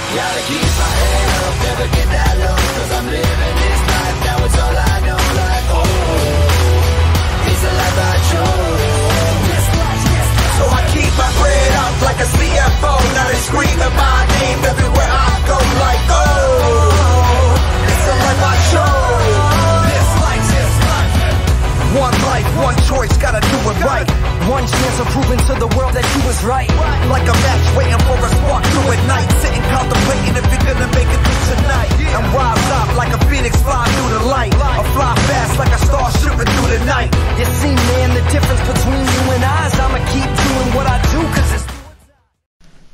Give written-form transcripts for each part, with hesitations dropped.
Gotta keep my head up, never get that low, 'cause I'm living this life, now it's all I know. Like, oh, it's the life I chose. So I keep my bread up like a CFO. Now they screaming my name everywhere I go. Like, oh, it's the life I chose. This life. One life, one choice, gotta do it right. One chance of proving to the world that you was right. Like a match waiting for a spark through at night. Sitting contemplating if you're gonna make it through tonight. And rise up like a phoenix flying through the light. Or fly fast like a star shooting through the night. You see, man, the difference between you and I is I'ma keep doing what I do, 'cause it's...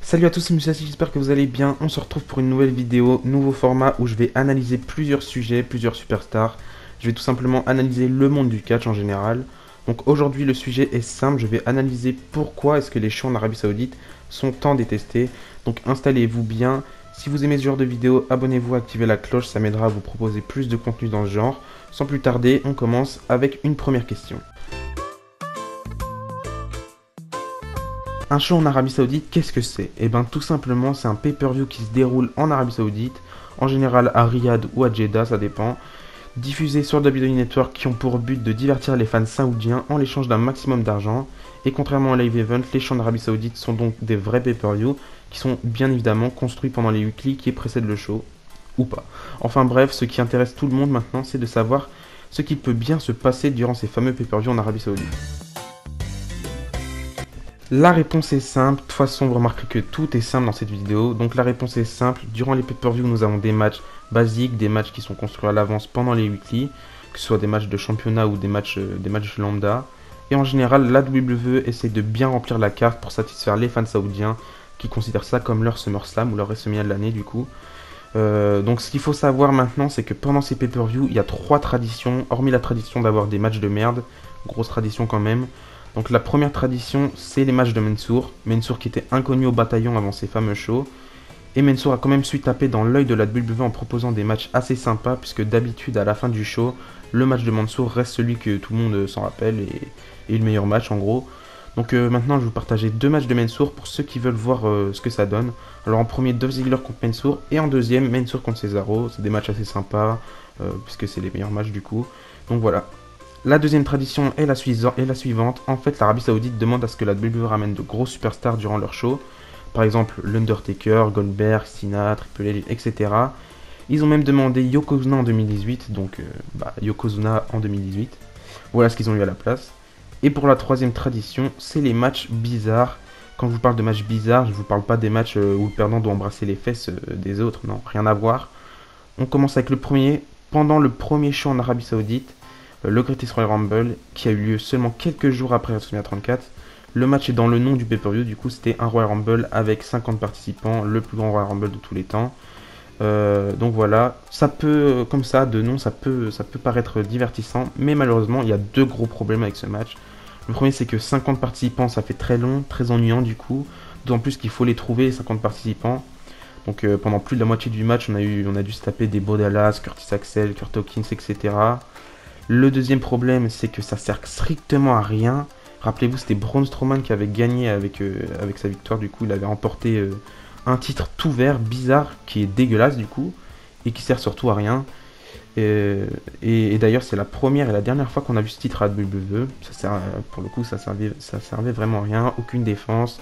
Salut à tous, c'est Monsieur, j'espère que vous allez bien. On se retrouve pour une nouvelle vidéo, nouveau format où je vais analyser plusieurs sujets, plusieurs superstars. Je vais tout simplement analyser le monde du catch en général. Donc aujourd'hui le sujet est simple, je vais analyser pourquoi est-ce que les shows en Arabie Saoudite sont tant détestés. Donc installez-vous bien. Si vous aimez ce genre de vidéo, abonnez-vous, activez la cloche, ça m'aidera à vous proposer plus de contenu dans ce genre. Sans plus tarder, on commence avec une première question. Un show en Arabie Saoudite, qu'est-ce que c'est? Eh bien tout simplement c'est un pay-per-view qui se déroule en Arabie Saoudite, en général à Riyad ou à Jeddah, ça dépend. Diffusés sur WWE Network qui ont pour but de divertir les fans saoudiens en l'échange d'un maximum d'argent. Et contrairement à Live Event, les shows en Arabie Saoudite sont donc des vrais pay-per-view qui sont bien évidemment construits pendant les weekly qui précèdent le show, ou pas. Enfin bref, ce qui intéresse tout le monde maintenant, c'est de savoir ce qui peut bien se passer durant ces fameux pay-per-view en Arabie Saoudite. La réponse est simple, de toute façon vous remarquerez que tout est simple dans cette vidéo, donc la réponse est simple. Durant les pay-per-view nous avons des matchs basiques, des matchs qui sont construits à l'avance pendant les weekly, que ce soit des matchs de championnat ou des matchs lambda. Et en général la WWE essaie de bien remplir la carte pour satisfaire les fans saoudiens qui considèrent ça comme leur SummerSlam ou leur WrestleMania de l'année du coup. Donc ce qu'il faut savoir maintenant c'est que pendant ces pay-per-view il y a 3 traditions, hormis la tradition d'avoir des matchs de merde, grosse tradition quand même. Donc la première tradition, c'est les matchs de Mansour. Mansour qui était inconnu au bataillon avant ces fameux shows. Et Mansour a quand même su taper dans l'œil de la WWE en proposant des matchs assez sympas, puisque d'habitude à la fin du show, le match de Mansour reste celui que tout le monde s'en rappelle et le meilleur match en gros. Donc maintenant je vais vous partager 2 matchs de Mansour pour ceux qui veulent voir ce que ça donne. Alors en premier, Dolph Ziggler contre Mansour, et en deuxième, Mansour contre Cesaro. C'est des matchs assez sympas, puisque c'est les meilleurs matchs du coup. Donc voilà. La deuxième tradition est la suivante. En fait, l'Arabie Saoudite demande à ce que la WWE ramène de gros superstars durant leur show. Par exemple, l'Undertaker, Goldberg, Cena, Triple H, etc. Ils ont même demandé Yokozuna en 2018. Donc, Yokozuna en 2018. Voilà ce qu'ils ont eu à la place. Et pour la troisième tradition, c'est les matchs bizarres. Quand je vous parle de matchs bizarres, je ne vous parle pas des matchs où le perdant doit embrasser les fesses des autres. Non, rien à voir. On commence avec le premier. Pendant le premier show en Arabie Saoudite, le Greatest Royal Rumble, qui a eu lieu seulement quelques jours après WrestleMania 34. Le match est dans le nom du pay-per-view, du coup c'était un Royal Rumble avec 50 participants, le plus grand Royal Rumble de tous les temps. Donc voilà, ça peut, comme ça, de nom, ça peut paraître divertissant, mais malheureusement il y a 2 gros problèmes avec ce match. Le premier c'est que 50 participants ça fait très long, très ennuyant du coup, d'autant plus qu'il faut les trouver, les 50 participants. Donc pendant plus de la moitié du match on a dû se taper des Bo Dallas, Curtis Axel, Kurt Hawkins, etc. Le deuxième problème, c'est que ça sert strictement à rien. Rappelez-vous, c'était Braun Strowman qui avait gagné avec sa victoire. Du coup, il avait remporté un titre tout vert, bizarre, qui est dégueulasse du coup, et qui sert surtout à rien. Et d'ailleurs, c'est la première et la dernière fois qu'on a vu ce titre à WWE. Pour le coup, ça servait vraiment à rien, aucune défense.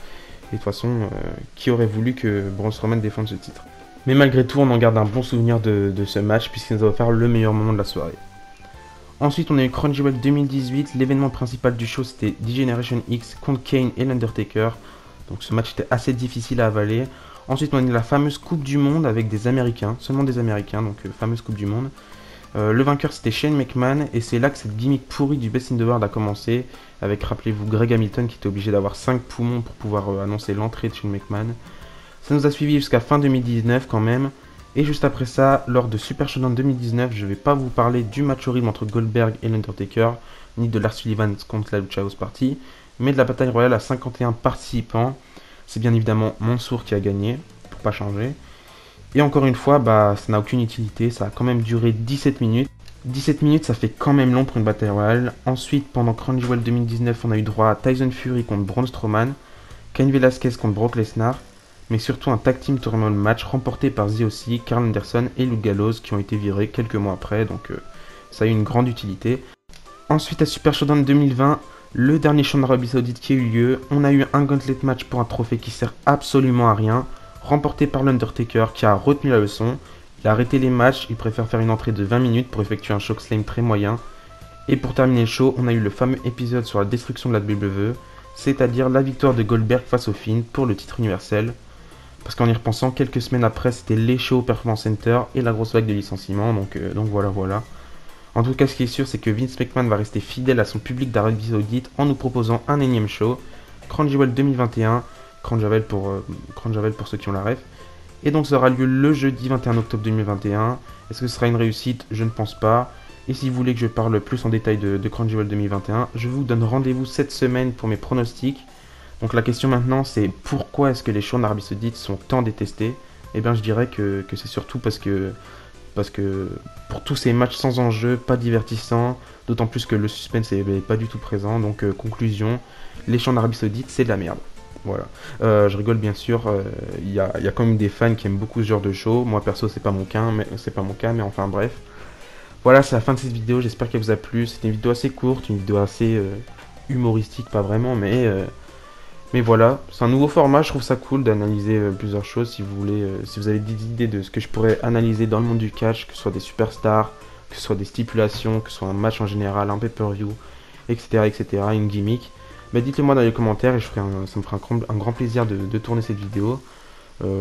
Et de toute façon, qui aurait voulu que Braun Strowman défende ce titre? Mais malgré tout, on en garde un bon souvenir de ce match, puisqu'il nous a offert le meilleur moment de la soirée. Ensuite, on a eu Crunchyroll 2018. L'événement principal du show, c'était D-Generation X contre Kane et l'Undertaker. Donc ce match était assez difficile à avaler. Ensuite, on a eu la fameuse Coupe du Monde avec des Américains, seulement des Américains, donc fameuse Coupe du Monde. Le vainqueur, c'était Shane McMahon, et c'est là que cette gimmick pourrie du Best in the World a commencé, avec, rappelez-vous, Greg Hamilton qui était obligé d'avoir 5 poumons pour pouvoir annoncer l'entrée de Shane McMahon. Ça nous a suivi jusqu'à fin 2019 quand même. Et juste après ça, lors de Super Showdown 2019, je ne vais pas vous parler du match horrible entre Goldberg et l'Undertaker, ni de Lars Sullivan contre la Lucha House Party, mais de la bataille royale à 51 participants. C'est bien évidemment Mansour qui a gagné, pour pas changer. Et encore une fois, ça n'a aucune utilité, ça a quand même duré 17 minutes. 17 minutes, ça fait quand même long pour une bataille royale. Ensuite, pendant Crunchyroll 2019, on a eu droit à Tyson Fury contre Braun Strowman, Cain Velasquez contre Brock Lesnar. mais surtout un tag team tournament match remporté par ZOC, Karl Anderson et Luke Gallows qui ont été virés quelques mois après, donc ça a eu une grande utilité. Ensuite à Super Showdown 2020, le dernier show d'Arabie Saoudite qui a eu lieu, on a eu un gauntlet match pour un trophée qui sert absolument à rien, remporté par l'Undertaker qui a retenu la leçon. Il a arrêté les matchs, il préfère faire une entrée de 20 minutes pour effectuer un chokeslam très moyen. Et pour terminer le show, on a eu le fameux épisode sur la destruction de la WWE, c'est-à-dire la victoire de Goldberg face au Fiend pour le titre universel. Parce qu'en y repensant, quelques semaines après, c'était les shows au Performance Center et la grosse vague de licenciements, donc voilà. En tout cas, ce qui est sûr, c'est que Vince McMahon va rester fidèle à son public d'Arabie Saoudite en nous proposant un énième show, Crown Jewel 2021, Crown Jewel pour ceux qui ont la ref. Et donc ça aura lieu le jeudi 21 octobre 2021. Est-ce que ce sera une réussite? Je ne pense pas. Et si vous voulez que je parle plus en détail de Crown Jewel 2021, je vous donne rendez-vous cette semaine pour mes pronostics. Donc la question maintenant c'est pourquoi est-ce que les shows en Arabie Saoudite sont tant détestés? Eh bien je dirais que c'est surtout parce que pour tous ces matchs sans enjeu, pas divertissants, d'autant plus que le suspense n'est pas du tout présent. Donc conclusion, les shows en Arabie Saoudite c'est de la merde. Voilà. Je rigole bien sûr, il y a quand même des fans qui aiment beaucoup ce genre de show. Moi perso c'est pas mon cas, mais enfin bref. Voilà, c'est la fin de cette vidéo, j'espère qu'elle vous a plu. C'était une vidéo assez courte, une vidéo assez humoristique, pas vraiment, mais voilà. C'est un nouveau format, je trouve ça cool d'analyser plusieurs choses. Si vous voulez, si vous avez des idées de ce que je pourrais analyser dans le monde du catch, que ce soit des superstars, que ce soit des stipulations, que ce soit un match en général, un pay-per-view, etc., une gimmick, bah dites-le moi dans les commentaires et ça me fera un grand plaisir de tourner cette vidéo.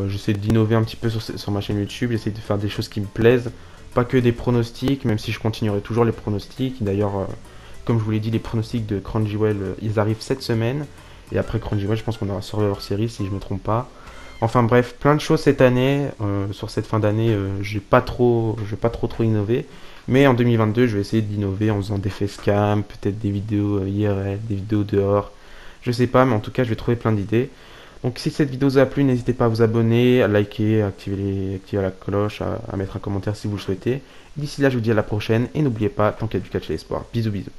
J'essaie d'innover un petit peu sur ma chaîne YouTube, j'essaie de faire des choses qui me plaisent. Pas que des pronostics, même si je continuerai toujours les pronostics. D'ailleurs, comme je vous l'ai dit, les pronostics de Crown Jewel, ils arrivent cette semaine. Et après Crown Jewel, je pense qu'on aura Survivor Series, si je ne me trompe pas. Enfin bref, plein de choses cette année. Sur cette fin d'année, je vais pas trop innover. Mais en 2022, je vais essayer d'innover en faisant des facecam, peut-être des vidéos IRL, des vidéos dehors. Je sais pas, mais en tout cas, je vais trouver plein d'idées. Donc si cette vidéo vous a plu, n'hésitez pas à vous abonner, à liker, à activer la cloche, à mettre un commentaire si vous le souhaitez. D'ici là, je vous dis à la prochaine et n'oubliez pas, tant qu'il y a du catch et l'espoir. Bisous bisous.